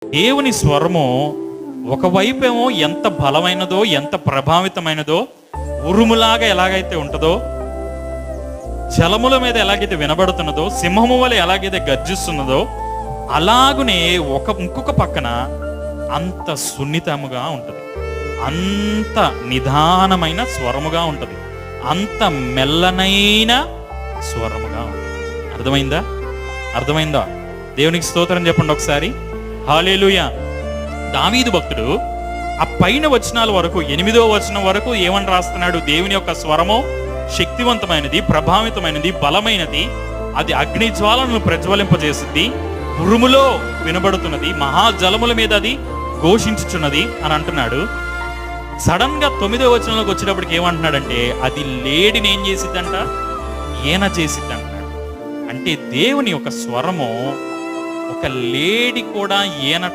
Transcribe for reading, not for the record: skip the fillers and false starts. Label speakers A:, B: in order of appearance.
A: దేవుని స్వరము ఒకవైపేమో ఎంత బలమైనదో, ఎంత ప్రభావితమైనదో, ఉరుములాగా ఎలాగైతే ఉంటుందో, జలముల మీద ఎలాగైతే వినబడుతున్నదో, సింహము వలె ఎలాగైతే గర్జిస్తున్నదో, అలాగునే ఇంకొక పక్కన అంత సున్నితముగా ఉంటుంది, అంత నిదానమైన స్వరముగా ఉంటుంది, అంత మెల్లనైన స్వరముగా ఉంటుంది. అర్థమైందా? దేవునికి స్తోత్రం చెప్పండి ఒకసారి. హల్లెలూయా. దావీదు భక్తుడు ఆ పైన వచనాల వరకు, 8వ వచనం వరకు ఏమని రాస్తున్నాడు? దేవుని యొక్క స్వరము శక్తివంతమైనది, ప్రభావితమైనది, బలమైనది, అది అగ్ని జ్వాలను ప్రజ్వలింపజేసింది, ఉరుములో వినబడుతున్నది, మహాజలముల మీద అది ఘోషించుచున్నది అని అంటున్నాడు. సడన్ గా 9వ వచనంలోకి వచ్చేటప్పటికి ఏమంటున్నాడంటే, అది లేడిని ఏం చేసిద్దంట? ఈన చేసిద్ది అంటున్నాడు. అంటే దేవుని యొక్క స్వరము ఒక లేడి కూడా ఈన